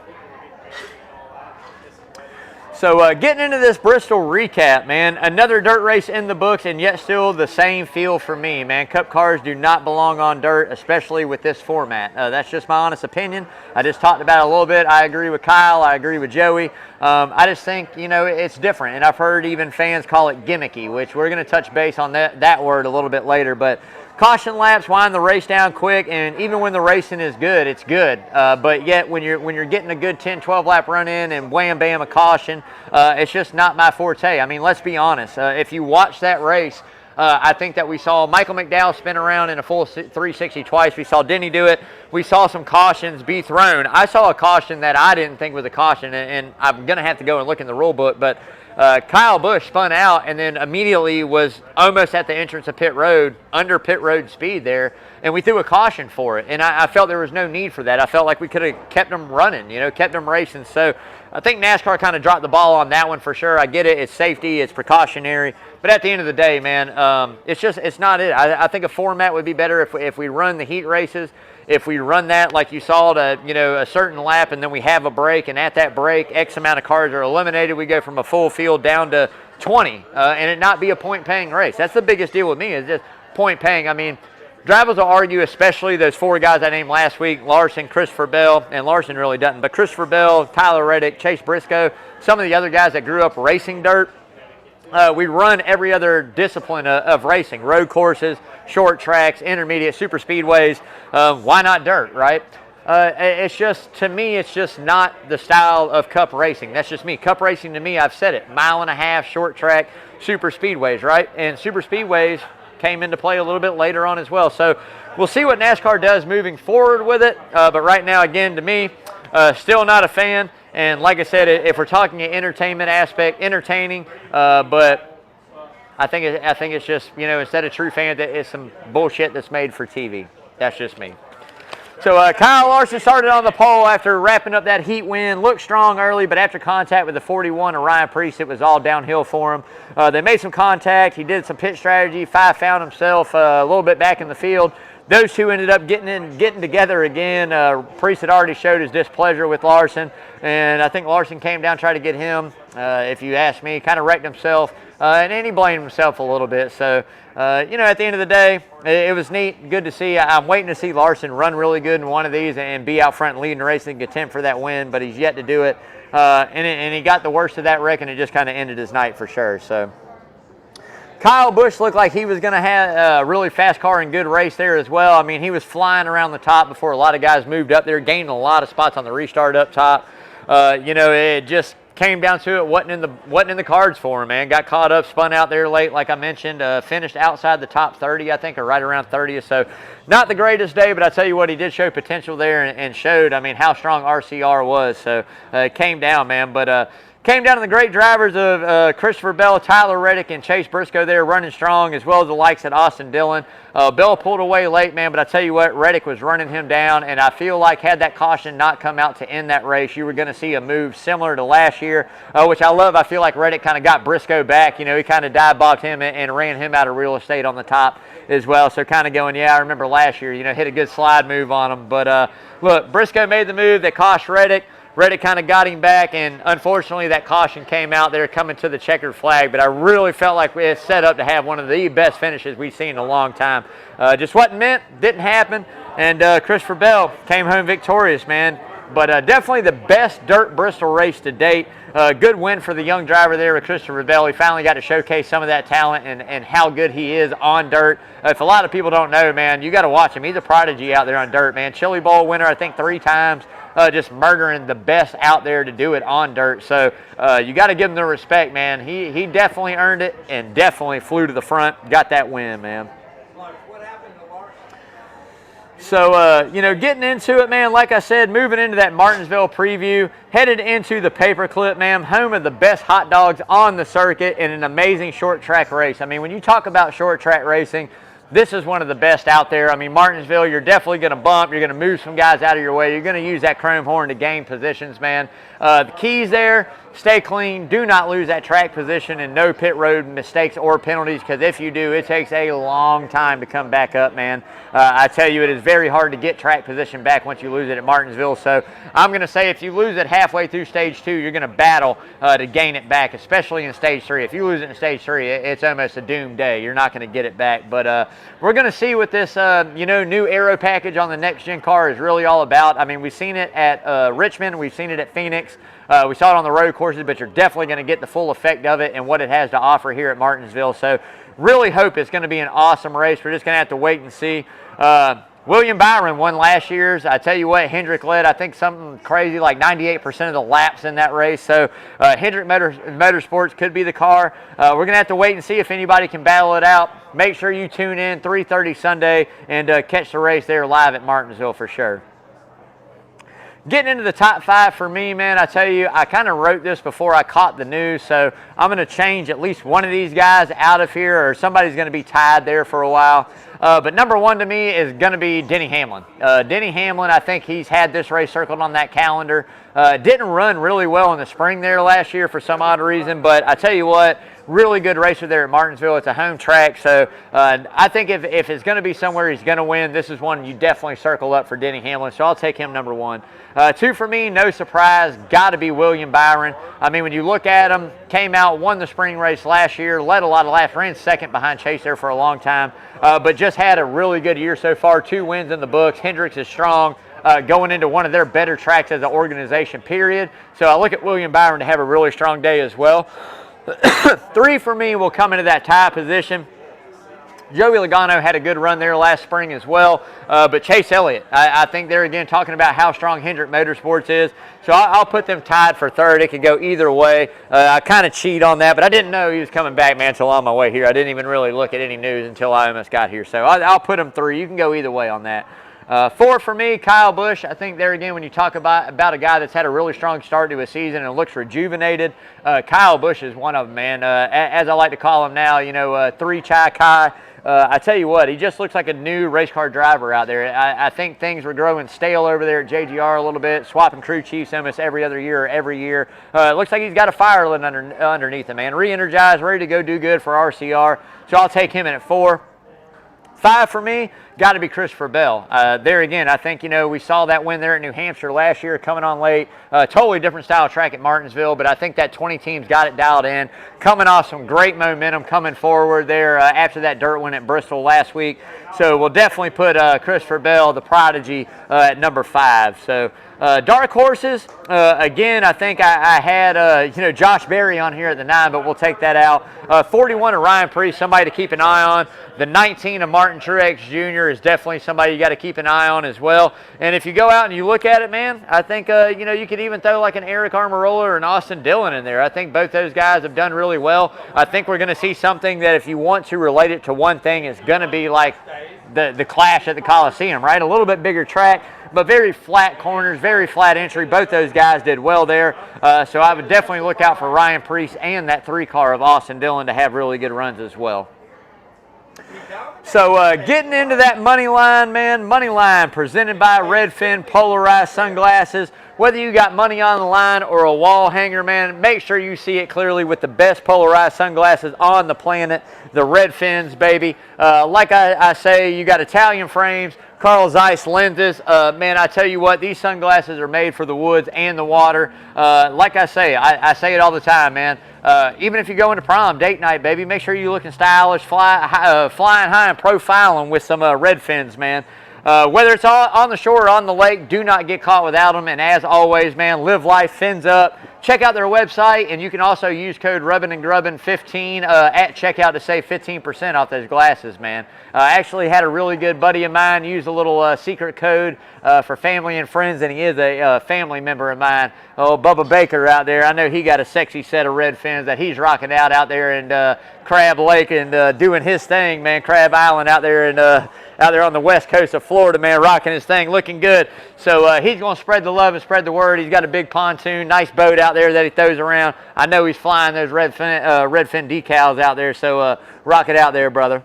So getting into this Bristol recap, man, another dirt race in the books, and yet still the same feel for me, man. Cup cars do not belong on dirt, especially with this format. That's just my honest opinion. I just talked about it a little bit. I agree with Kyle. I agree with Joey. I just think, you know, it's different, and I've heard even fans call it gimmicky, which we're going to touch base on that word a little bit later. But caution laps wind the race down quick, and even when the racing is good, it's good. But yet when you're getting a good 10, 12 lap run in and wham bam a caution, it's just not my forte. I mean, let's be honest. If you watch that race, I think that we saw Michael McDowell spin around in a full 360 twice. We saw Denny do it. We saw some cautions be thrown. I saw a caution that I didn't think was a caution, and I'm going to have to go and look in the rule book, but Kyle Busch spun out and then immediately was almost at the entrance of pit road, under pit road speed there, and we threw a caution for it. And I felt there was no need for that. I felt like we could have kept them running, kept them racing. So I think NASCAR kind of dropped the ball on that one for sure. I get it. It's safety. It's precautionary. But at the end of the day, man, it's not it. I think a format would be better if we run the heat races. If we run that like you saw to, a certain lap, and then we have a break, and at that break, X amount of cars are eliminated, we go from a full field down to 20, and it not be a point-paying race. That's the biggest deal with me, is just point-paying. I mean, drivers will argue, especially those 4 guys I named last week, Larson, Christopher Bell, and Larson really doesn't, but Christopher Bell, Tyler Reddick, Chase Briscoe, some of the other guys that grew up racing dirt. We run every other discipline of racing, road courses, short tracks, intermediate, super speedways. Why not dirt, right? It's just, to me, it's just not the style of cup racing. That's just me. Cup racing to me, I've said it, 1.5 miles, short track, super speedways, right? And super speedways came into play a little bit later on as well. So we'll see what NASCAR does moving forward with it. But right now, again, to me, still not a fan. And like I said, if we're talking an entertainment aspect, entertaining, but I think it's just, instead of true fans, it's some bullshit that's made for TV. That's just me. So Kyle Larson started on the pole after wrapping up that heat win. Looked strong early, but after contact with the 41 Ryan Preece, it was all downhill for him. They made some contact. He did some pit strategy. Five found himself a little bit back in the field. Those two ended up getting together again. Preece had already showed his displeasure with Larson, and I think Larson came down, tried to get him, if you ask me, kind of wrecked himself, and then he blamed himself a little bit. So, at the end of the day, it was neat, good to see. I'm waiting to see Larson run really good in one of these and be out front and leading the race and contend for that win, but he's yet to do it. And he got the worst of that wreck, and it just kind of ended his night for sure. So Kyle Busch looked like he was going to have a really fast car and good race there as well. I mean, he was flying around the top before a lot of guys moved up there, gaining a lot of spots on the restart up top. It just came down to it, wasn't in the cards for him, man. Got caught up, spun out there late, like I mentioned. Finished outside the top 30, I think, or right around 30th. So not the greatest day, but I tell you what, he did show potential there and showed, how strong RCR was. So it came down, man. But came down to the great drivers of Christopher Bell, Tyler Reddick, and Chase Briscoe there running strong, as well as the likes of Austin Dillon. Bell pulled away late, man, but I tell you what, Reddick was running him down, and I feel like had that caution not come out to end that race, you were going to see a move similar to last year, which I love. I feel like Reddick kind of got Briscoe back. He kind of dive-bombed him and ran him out of real estate on the top as well. So kind of going, yeah, I remember last year, hit a good slide move on him. But look, Briscoe made the move that cost Reddick. Reddick kind of got him back, and unfortunately that caution came out there coming to the checkered flag, but I really felt like it's set up to have one of the best finishes we've seen in a long time. Just wasn't meant, didn't happen, and Christopher Bell came home victorious, man. But definitely the best dirt Bristol race to date. Good win for the young driver there with Christopher Bell. He finally got to showcase some of that talent and how good he is on dirt. If a lot of people don't know, man, you got to watch him. He's a prodigy out there on dirt, man. Chili Bowl winner, I think, 3 times. Just murdering the best out there to do it on dirt. So you got to give him the respect, man. He definitely earned it and definitely flew to the front, got that win, man. So, getting into it, man, like I said, moving into that Martinsville preview, headed into the paperclip, man, home of the best hot dogs on the circuit in an amazing short track race. When you talk about short track racing, this is one of the best out there. Martinsville, you're definitely going to bump. You're going to move some guys out of your way. You're going to use that chrome horn to gain positions, man. The keys there, stay clean. Do not lose that track position and no pit road mistakes or penalties, because if you do, it takes a long time to come back up, man. I tell you, it is very hard to get track position back once you lose it at Martinsville. So I'm going to say if you lose it halfway through Stage 2, you're going to battle to gain it back, especially in Stage 3. If you lose it in Stage 3, it's almost a doomed day. You're not going to get it back. But we're going to see what this new aero package on the next-gen car is really all about. We've seen it at Richmond. We've seen it at Phoenix. We saw it on the road courses, but you're definitely going to get the full effect of it and what it has to offer here at Martinsville. So really hope it's going to be an awesome race. We're just going to have to wait and see. William Byron won last year's. I tell you what, Hendrick led, I think, something crazy like 98% of the laps in that race. So Hendrick Motorsports could be the car. We're going to have to wait and see if anybody can battle it out. Make sure you tune in 3:30 Sunday and catch the race there live at Martinsville for sure. Getting into the top 5 for me, man, I tell you, I kind of wrote this before I caught the news, so I'm going to change at least one of these guys out of here, or somebody's going to be tied there for a while. But number 1 to me is going to be Denny Hamlin. Denny Hamlin, I think he's had this race circled on that calendar. Didn't run really well in the spring there last year for some odd reason, but I tell you what, really good racer there at Martinsville. It's a home track, so I think if it's going to be somewhere he's going to win, this is one you definitely circle up for Denny Hamlin, so I'll take him number 1. 2 for me, no surprise, got to be William Byron. I mean, when you look at him, came out, won the spring race last year, led a lot of laps, ran second behind Chase there for a long time, but just had a really good year so far. 2 wins in the books. Hendricks is strong. Going into one of their better tracks as an organization, period. So I look at William Byron to have a really strong day as well. 3 for me will come into that tie position. Joey Logano had a good run there last spring as well, but Chase Elliott, I think they're again talking about how strong Hendrick Motorsports is, so I'll put them tied for 3rd. It could go either way. I kind of cheat on that, but I didn't know he was coming back, man, until on my way here. I didn't even really look at any news until I almost got here, so I'll put them 3. You can go either way on that. 4 for me, Kyle Busch. I think there again, when you talk about a guy that's had a really strong start to a season and looks rejuvenated, Kyle Busch is one of them, man. As I like to call him now, 3 Chai Kai. I tell you what, he just looks like a new race car driver out there. I think things were growing stale over there at JGR a little bit, swapping crew chiefs almost every other year or every year. It looks like he's got a fire lit underneath him, man. Re-energized, ready to go do good for RCR. So I'll take him in at 4. 5 for me, got to be Christopher Bell. There again, I think, we saw that win there at New Hampshire last year coming on late. Totally different style track at Martinsville, but I think that 20 teams got it dialed in. Coming off some great momentum coming forward there after that dirt win at Bristol last week. So we'll definitely put Christopher Bell, the prodigy, at number 5. So dark horses, again, I think I had Josh Berry on here at the 9, but we'll take that out. 41 of Ryan Preece, somebody to keep an eye on. The 19 of Martin Truex Jr. is definitely somebody you got to keep an eye on as well. And if you go out and you look at it, man, I think you could even throw like an Eric Almirola or an Austin Dillon in there. I think both those guys have done really well. I think we're going to see something that, if you want to relate it to one thing, is going to be like the clash at the Coliseum, right? A little bit bigger track, but very flat corners, very flat entry. Both those guys did well there. So I would definitely look out for Ryan Preece and that 3 car of Austin Dillon to have really good runs as well. So getting into that money line, man. Money line presented by Redfin Polarized Sunglasses. Whether you got money on the line or a wall hanger, man, make sure you see it clearly with the best polarized sunglasses on the planet, the Redfins, baby. Like I say, you got Italian frames, Carl Zeiss lenses. Man, I tell you what, these sunglasses are made for the woods and the water. Like I say it all the time, man. Even if you go into prom, date night, baby, make sure you're looking stylish, flying high and profiling with some Redfins, man. Whether it's on the shore or on the lake, do not get caught without them. And as always, man, live life fins up. Check out their website, and you can also use code Rubbin'nGrubbin15 at checkout to save 15% off those glasses, man. I actually had a really good buddy of mine use a little secret code for family and friends, and he is a family member of mine. Oh, Bubba Baker out there. I know he got a sexy set of Redfins that he's rocking out there in Crab Lake and doing his thing, man. Crab Island out there on the west coast of Florida, man, rocking his thing, looking good. So he's going to spread the love and spread the word. He's got a big pontoon, nice boat out there that he throws around. I know he's flying those Redfin decals out there, so rock it out there, brother.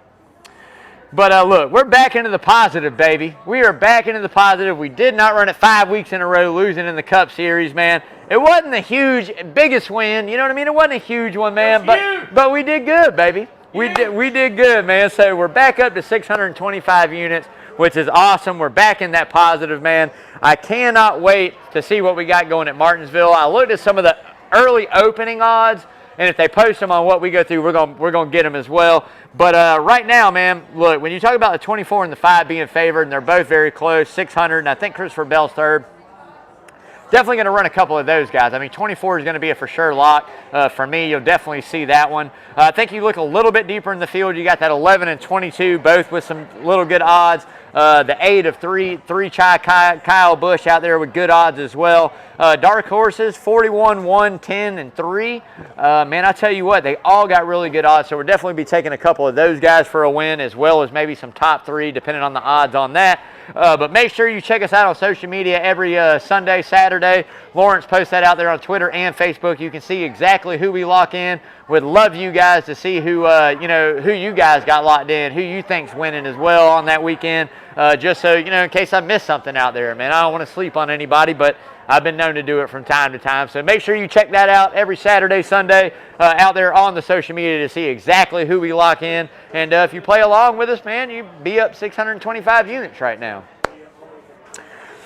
But look, we're back into the positive, baby. We are back into the positive. We did not run it 5 weeks in a row, losing in the Cup Series, man. It wasn't the biggest win, you know what I mean? It wasn't a huge one, man, but we did good, baby. We did good, man. So we're back up to 625 units, which is awesome. We're back in that positive, man. I cannot wait to see what we got going at Martinsville. I looked at some of the early opening odds, and if they post them on what we go through, we're gonna get them as well. But right now, man, look, when you talk about the 24 and the 5 being favored, and they're both very close, 600, and I think Christopher Bell's 3rd. Definitely going to run a couple of those guys. I mean, 24 is going to be a for sure lock. For me, you'll definitely see that one. I think you look a little bit deeper in the field, you got that 11 and 22, both with some little good odds. The 8 of 3 Chai Kyle Busch out there with good odds as well. Dark horses, 41, 1, 10, and 3. Man, I tell you what, they all got really good odds, so we'll definitely be taking a couple of those guys for a win, as well as maybe some top 3, depending on the odds on that. But make sure you check us out on social media every Sunday, Saturday. Lawrence posts that out there on Twitter and Facebook. You can see exactly who we lock in. Would love you guys to see who who you guys got locked in, who you think's winning as well on that weekend. Just so in case I missed something out there, man. I don't want to sleep on anybody, but I've been known to do it from time to time. So make sure you check that out every Saturday, Sunday out there on the social media to see exactly who we lock in. And if you play along with us, man, you be up 625 units right now.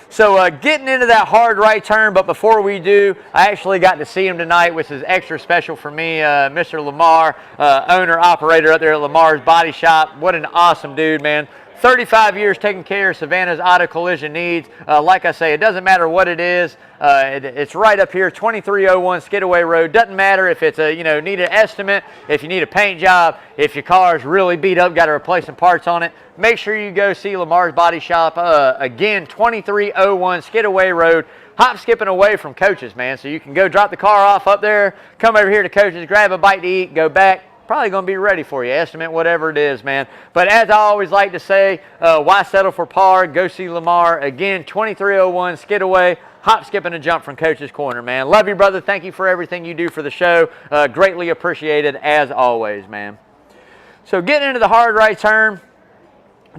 So getting into that hard right turn, but before we do, I actually got to see him tonight, which is extra special for me. Mr. Lamar, owner, operator up there at Lamar's Body Shop. What an awesome dude, man. 35 years taking care of Savannah's auto collision needs. Like I say, it doesn't matter what it is. It's right up here, 2301 Skidaway Road. Doesn't matter if it's need an estimate, if you need a paint job, if your car is really beat up, got to replace some parts on it. Make sure you go see Lamar's Body Shop. Again, 2301 Skidaway Road. Hop skipping away from Coach's, man. So you can go drop the car off up there, come over here to Coach's, grab a bite to eat, go back. Probably going to be ready for you, estimate, whatever it is, man. But as I always like to say, why settle for par? Go see Lamar. Again, 2301 Skidaway. Hop, skip, and a jump from Coach's Corner, man. Love you, brother. Thank you for everything you do for the show. Greatly appreciated, as always, man. So getting into the hard right turn,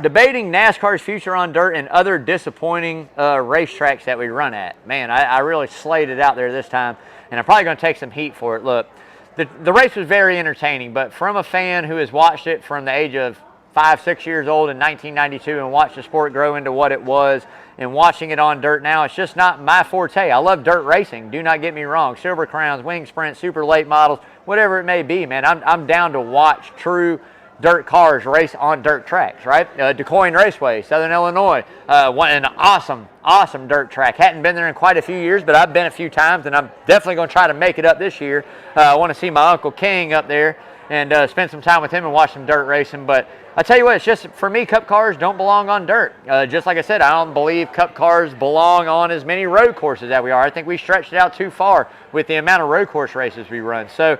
debating NASCAR's future on dirt and other disappointing racetracks that we run at. Man, I really slayed it out there this time, and I'm probably going to take some heat for it. Look. The race was very entertaining, but from a fan who has watched it from the age of 5, 6 years old in 1992 and watched the sport grow into what it was and watching it on dirt now, it's just not my forte. I love dirt racing. Do not get me wrong. Silver Crowns, Wing Sprint, super late models, whatever it may be, man. I'm down to watch true dirt cars race on dirt tracks, right? DeCoin Raceway, Southern Illinois, an awesome dirt track. Hadn't been there in quite a few years, but I've been a few times, and I'm definitely going to try to make it up this year. I want to see my Uncle King up there and spend some time with him and watch some dirt racing. But I tell you what, it's just, for me, Cup cars don't belong on dirt. Just like I said, I don't believe Cup cars belong on as many road courses that we are. I think we stretched it out too far with the amount of road course races we run. So,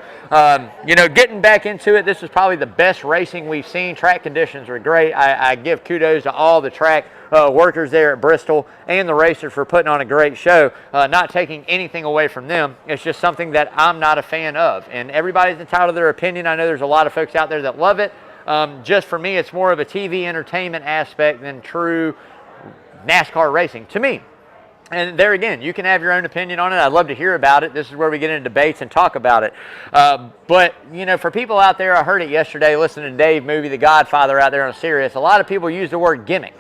getting back into it, this is probably the best racing we've seen. Track conditions were great. I give kudos to all the track workers there at Bristol and the racers for putting on a great show, not taking anything away from them. It's just something that I'm not a fan of. And everybody's entitled to their opinion. I know there's a lot of folks out there that love it. Just for me, it's more of a TV entertainment aspect than true NASCAR racing to me. And there again, you can have your own opinion on it. I'd love to hear about it. This is where we get into debates and talk about it. But, for people out there, I heard it yesterday listening to Dave movie The Godfather out there on Sirius. A lot of people use the word gimmick.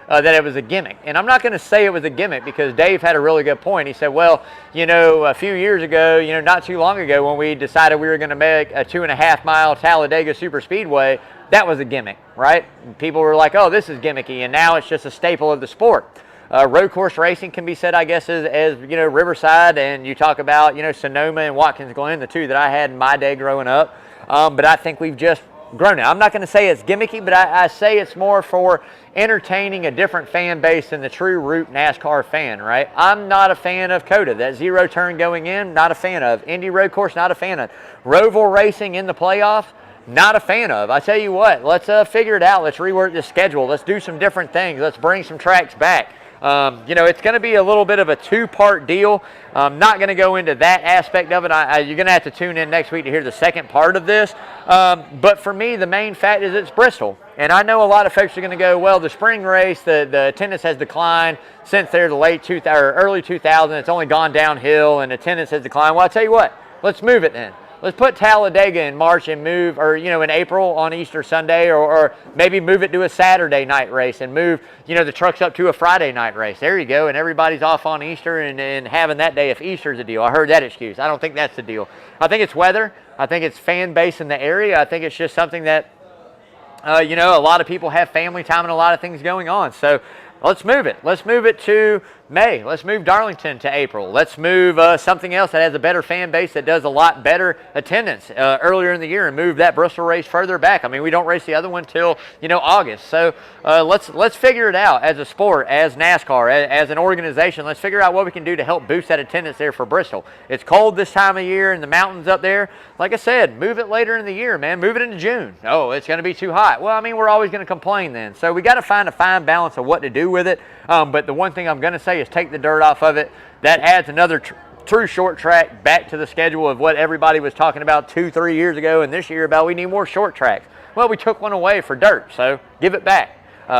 That it was a gimmick. And I'm not going to say it was a gimmick because Dave had a really good point. He said, well, a few years ago, not too long ago when we decided we were going to make a 2.5-mile Talladega super speedway, that was a gimmick, right? And people were like, oh, this is gimmicky, and now it's just a staple of the sport. Road course racing can be said, I guess, as Riverside, and you talk about, Sonoma and Watkins Glen, the two that I had in my day growing up. But I think we've just grown it. I'm not going to say it's gimmicky, but I say it's more for entertaining a different fan base than the true root NASCAR fan, right? I'm not a fan of COTA. That zero turn going in, not a fan of. Indy Road Course, not a fan of. Roval racing in the playoffs, not a fan of. I tell you what, let's figure it out. Let's rework the schedule. Let's do some different things. Let's bring some tracks back. It's going to be a little bit of a two-part deal. I'm not going to go into that aspect of it. You're going to have to tune in next week to hear the second part of this. But for me, the main fact is it's Bristol. And I know a lot of folks are going to go, well, the spring race, the attendance has declined since they're the early 2000s. It's only gone downhill and attendance has declined. Well, I'll tell you what, let's move it then. Let's put Talladega in March and move, or, in April on Easter Sunday, or maybe move it to a Saturday night race and move, the trucks up to a Friday night race. There you go. And everybody's off on Easter and having that day if Easter's a deal. I heard that excuse. I don't think that's the deal. I think it's weather. I think it's fan base in the area. I think it's just something that, a lot of people have family time and a lot of things going on. So let's move it. Let's move it to May. Let's move Darlington to April. Let's move something else that has a better fan base that does a lot better attendance earlier in the year and move that Bristol race further back. I mean, we don't race the other one till, August. So let's figure it out as a sport, as NASCAR, as an organization. Let's figure out what we can do to help boost that attendance there for Bristol. It's cold this time of year in the mountains up there. Like I said, move it later in the year, man. Move it into June. Oh, it's going to be too hot. Well, I mean, we're always going to complain then. So we got to find a fine balance of what to do with it. But the one thing I'm going to say is take the dirt off of it. That adds another true short track back to the schedule of what everybody was talking about 2-3 years ago and this year about we need more short tracks. Well, we took one away for dirt, so give it back.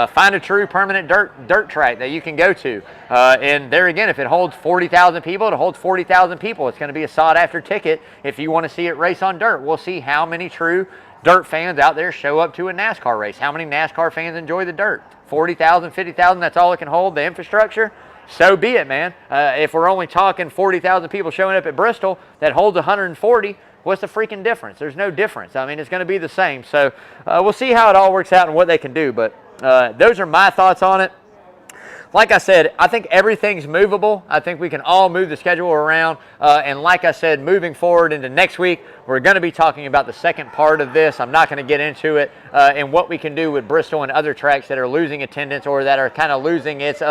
Find a true permanent dirt track that you can go to. And there again, if it holds 40,000 people, it holds 40,000 people. It's going to be a sought-after ticket if you want to see it race on dirt. We'll see how many true dirt fans out there show up to a NASCAR race. How many NASCAR fans enjoy the dirt? 40,000, 50,000, that's all it can hold, the infrastructure? So be it, man. If we're only talking 40,000 people showing up at Bristol that holds 140, what's the freaking difference? There's no difference. I mean, it's going to be the same. So we'll see how it all works out and what they can do. But those are my thoughts on it. Like I said, I think everything's movable. I think we can all move the schedule around. And like I said, moving forward into next week, we're going to be talking about the second part of this. I'm not going to get into it and what we can do with Bristol and other tracks that are losing attendance or that are kind of losing its,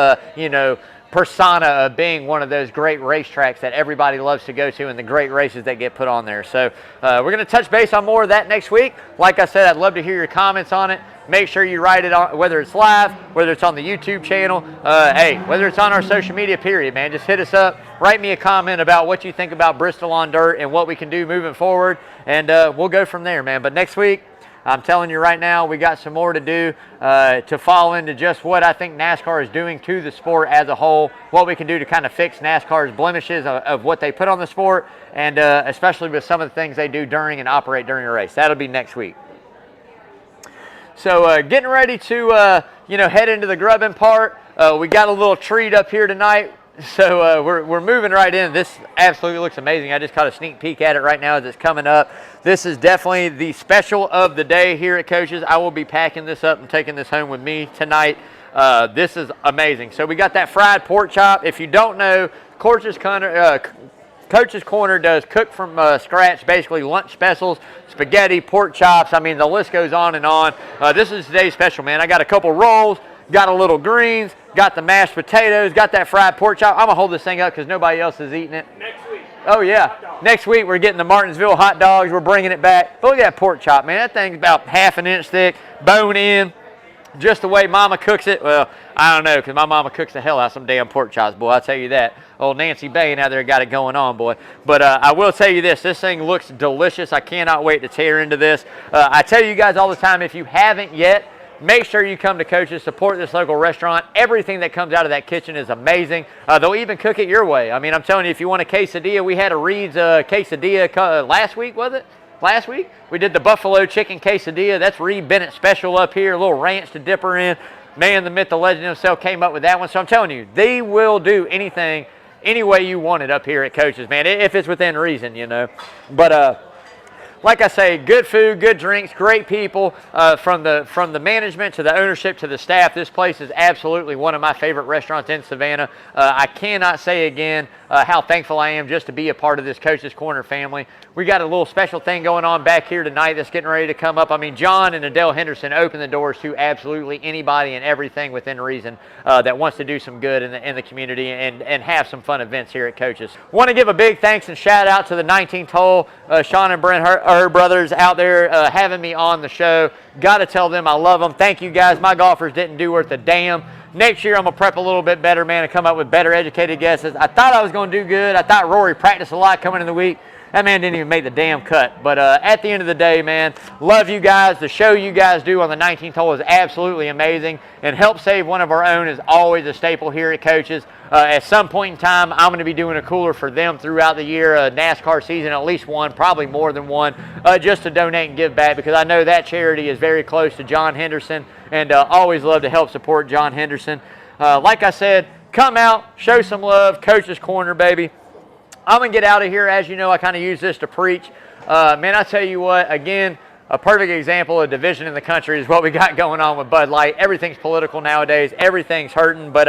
persona of being one of those great racetracks that everybody loves to go to and the great races that get put on there. So we're going to touch base on more of that next week. Like I said, I'd love to hear your comments on it. Make sure you write it on, whether it's live, whether it's on the YouTube channel, whether it's on our social media, period, man. Just hit us up. Write me a comment about what you think about Bristol on dirt and what we can do moving forward, and we'll go from there, man. But next week, I'm telling you right now, we got some more to do to fall into just what I think NASCAR is doing to the sport as a whole, what we can do to kind of fix NASCAR's blemishes of what they put on the sport, and especially with some of the things they do during and operate during a race. That'll be next week. So getting ready to, head into the grubbing part. We got a little treat up here tonight. So we're moving right in. This absolutely looks amazing. I just caught a sneak peek at it right now as it's coming up. This is definitely the special of the day here at Coach's. I will be packing this up and taking this home with me tonight. This is amazing. So we got that fried pork chop. If you don't know, Coach's Corner does cook from scratch, basically lunch specials, spaghetti, pork chops. I mean, the list goes on and on. This is today's special, man. I got a couple rolls, got a little greens, got the mashed potatoes, got that fried pork chop. I'm going to hold this thing up because nobody else is eating it. Next week. Oh, yeah. Next week, we're getting the Martinsville hot dogs. We're bringing it back. But look at that pork chop, man. That thing's about half an inch thick, bone in. Just the way Mama cooks it. Well, I don't know, because my mama cooks the hell out of some damn pork chops, boy. I'll tell you that. Old Nancy Bain out there got it going on, boy. But I will tell you this. This thing looks delicious. I cannot wait to tear into this. I tell you guys all the time, if you haven't yet, make sure you come to Coach's, support this local restaurant. Everything that comes out of that kitchen is amazing. They'll even cook it your way. I mean, I'm telling you, if you want a quesadilla, we had a Reed's quesadilla last week, was it? Last week, we did the buffalo chicken quesadilla. That's Reed Bennett special up here, a little ranch to dip her in. Man, the myth, the legend himself came up with that one. So I'm telling you, they will do anything, any way you want it up here at Coach's, man, if it's within reason, But like I say, good food, good drinks, great people. From the management to the ownership to the staff, this place is absolutely one of my favorite restaurants in Savannah. I cannot say again how thankful I am just to be a part of this Coach's Corner family. We got a little special thing going on back here tonight that's getting ready to come up. I mean, John and Adele Henderson open the doors to absolutely anybody and everything within reason that wants to do some good in the community and have some fun events here at Coach's. Want to give a big thanks and shout out to the 19th hole, Sean and Brent Her brothers out there having me on the show. Got to tell them I love them. Thank you guys. My golfers didn't do worth a damn. Next year, I'm going to prep a little bit better, man, and come up with better educated guesses. I thought I was going to do good. I thought Rory practiced a lot coming in the week. That man didn't even make the damn cut. But at the end of the day, man, love you guys. The show you guys do on the 19th hole is absolutely amazing. And Help Save One of Our Own is always a staple here at Coach's. At some point in time, I'm going to be doing a cooler for them throughout the year, NASCAR season, at least one, probably more than one, just to donate and give back, because I know that charity is very close to John Henderson, and always love to help support John Henderson. Like I said, come out, show some love, Coach's Corner, baby. I'm going to get out of here. As you know, I kind of use this to preach. Man, I tell you what, again, a perfect example of division in the country is what we got going on with Bud Light. Everything's political nowadays. Everything's hurting. But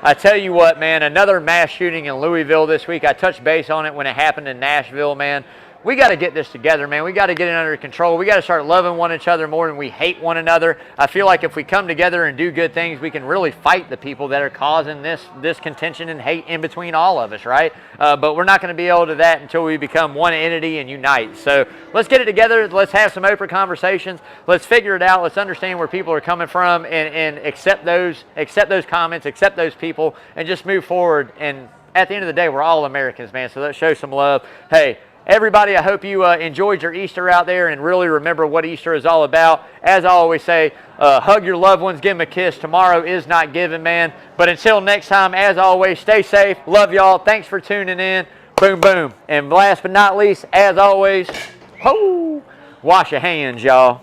I tell you what, man, another mass shooting in Louisville this week. I touched base on it when it happened in Nashville, man. We got to get this together, man. We got to get it under control. We got to start loving one another more than we hate one another. I feel like if we come together and do good things, we can really fight the people that are causing this contention and hate in between all of us, right? But we're not going to be able to do that until we become one entity and unite. So let's get it together. Let's have some open conversations. Let's figure it out. Let's understand where people are coming from and accept those comments, accept those people, and just move forward. And at the end of the day, we're all Americans, man. So let's show some love. Hey, everybody, I hope you enjoyed your Easter out there and really remember what Easter is all about. As I always say, hug your loved ones, give them a kiss. Tomorrow is not given, man. But until next time, as always, stay safe. Love y'all. Thanks for tuning in. Boom, boom. And last but not least, as always, wash your hands, y'all.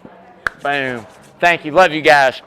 Boom. Thank you. Love you guys.